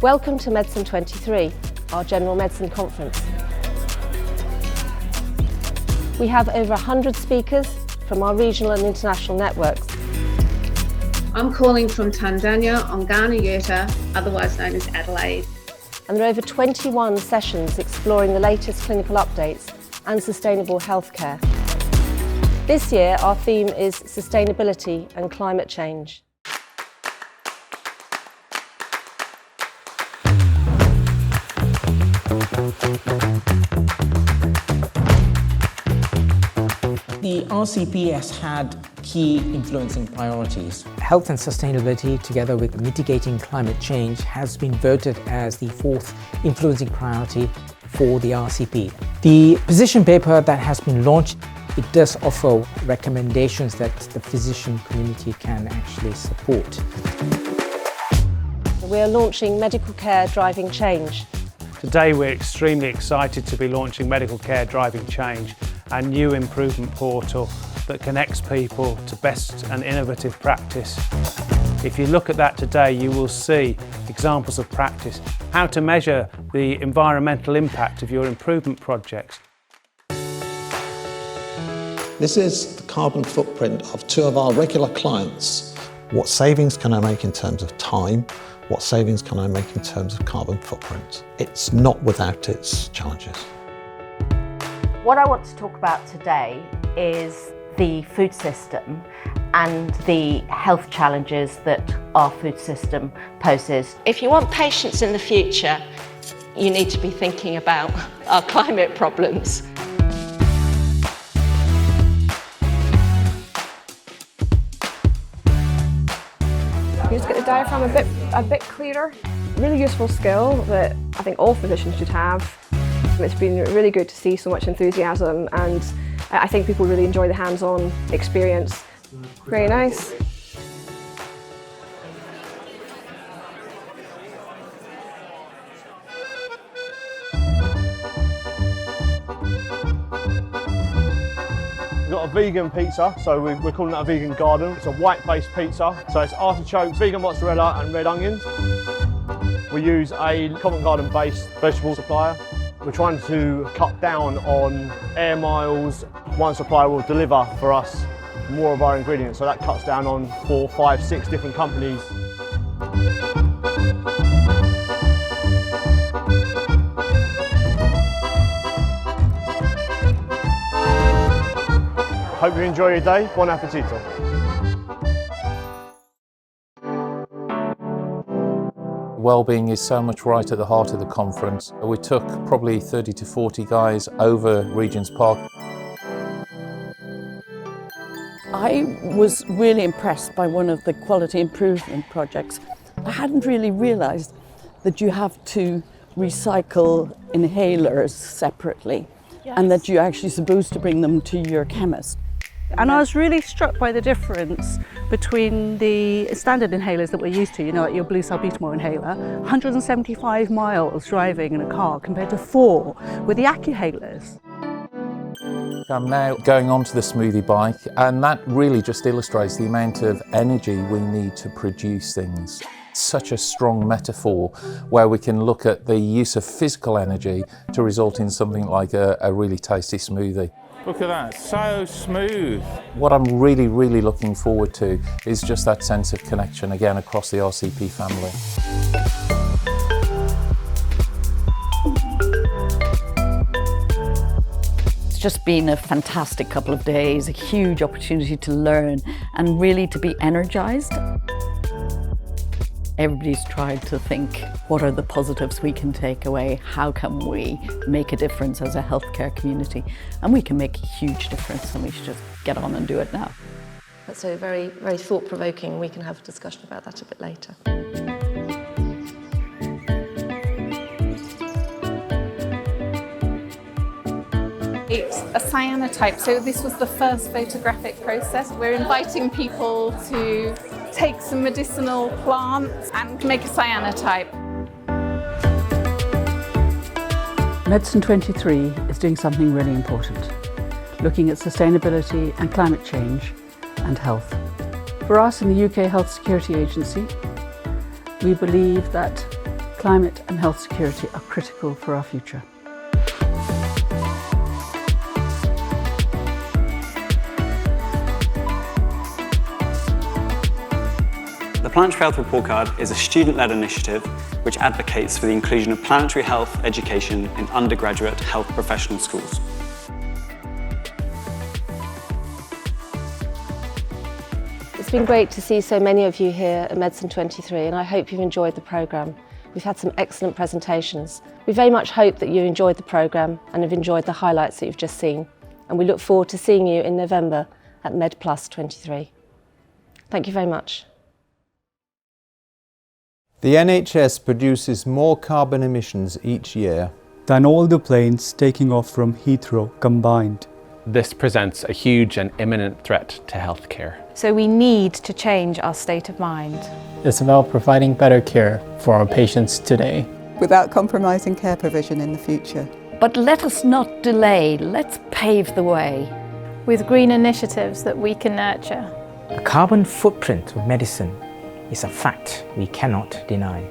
Welcome to Medicine 23, our General Medicine Conference. We have over 100 speakers from our regional and international networks. I'm calling from Tanzania, Ongana Yurta, otherwise known as Adelaide. And there are over 21 sessions exploring the latest clinical updates and sustainable healthcare. This year, our theme is sustainability and climate change. The RCP has had key influencing priorities. Health and sustainability, together with mitigating climate change, has been voted as the fourth influencing priority for the RCP. The position paper that has been launched, it does offer recommendations that the physician community can actually support. We are launching Medical Care Driving Change. Today we're extremely excited to be launching Medical Care Driving Change, our new improvement portal that connects people to best and innovative practice. If you look at that today, you will see examples of practice, how to measure the environmental impact of your improvement projects. This is the carbon footprint of two of our regular clients. What savings can I make in terms of time? What savings can I make in terms of carbon footprint? It's not without its challenges. What I want to talk about today is the food system and the health challenges that our food system poses. If you want patients in the future, you need to be thinking about our climate problems. You just get the diaphragm a bit clearer. Really useful skill that I think all physicians should have. It's been really good to see so much enthusiasm, and I think people really enjoy the hands-on experience. Very nice. We've got a vegan pizza, so we're calling that a vegan garden. It's a white-based pizza, so it's artichokes, vegan mozzarella and red onions. We use a Covent Garden-based vegetable supplier. We're trying to cut down on air miles. One supplier will deliver for us more of our ingredients, so that cuts down on 4, 5, 6 different companies. Hope you enjoy your day. Buon appetito. Wellbeing is so much right at the heart of the conference. We took probably 30 to 40 guys over Regent's Park. I was really impressed by one of the quality improvement projects. I hadn't really realised that you have to recycle inhalers separately, and that you're actually supposed to bring them to your chemist. And I was really struck by the difference between the standard inhalers that we're used to, you know, like your blue salbutamol inhaler, 175 miles driving in a car compared to 4 with the AccuHalers. I'm now going onto the smoothie bike, and that really just illustrates the amount of energy we need to produce things. Such a strong metaphor where we can look at the use of physical energy to result in something like a really tasty smoothie. Look at that, so smooth. What I'm really looking forward to is just that sense of connection again across the RCP family. It's just been a fantastic couple of days, a huge opportunity to learn and really to be energised. Everybody's tried to think, what are the positives we can take away? How can we make a difference as a healthcare community? And we can make a huge difference, and we should just get on and do it now. That's so very thought-provoking. We can have a discussion about that a bit later. It's a cyanotype, so this was the first photographic process. We're inviting people to take some medicinal plants and make a cyanotype. Medicine 23 is doing something really important, looking at sustainability and climate change and health. For us in the UK Health Security Agency, we believe that Climate and health security are critical for our future. The Planetary Health Report Card is a student-led initiative which advocates for the inclusion of planetary health education in undergraduate health professional schools. It's been great to see so many of you here at Medicine 23, and I hope you've enjoyed the programme. We've had some excellent presentations. We very much hope that you enjoyed the programme and have enjoyed the highlights that you've just seen. And we look forward to seeing you in November at MedPlus 23. Thank you very much. The NHS produces more carbon emissions each year than all the planes taking off from Heathrow combined. This presents a huge and imminent threat to healthcare. So we need to change our state of mind. It's about providing better care for our patients today, without compromising care provision in the future. But let us not delay, let's pave the way. With green initiatives that we can nurture. The carbon footprint of medicine is a fact we cannot deny.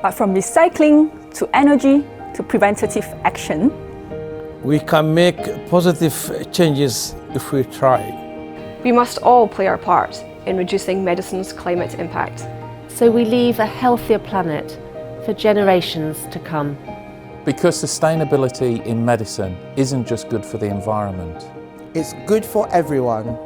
But from recycling to energy to preventative action, we can make positive changes if we try. We must all play our part in reducing medicine's climate impact. So we leave a healthier planet for generations to come. Because sustainability in medicine isn't just good for the environment. It's good for everyone.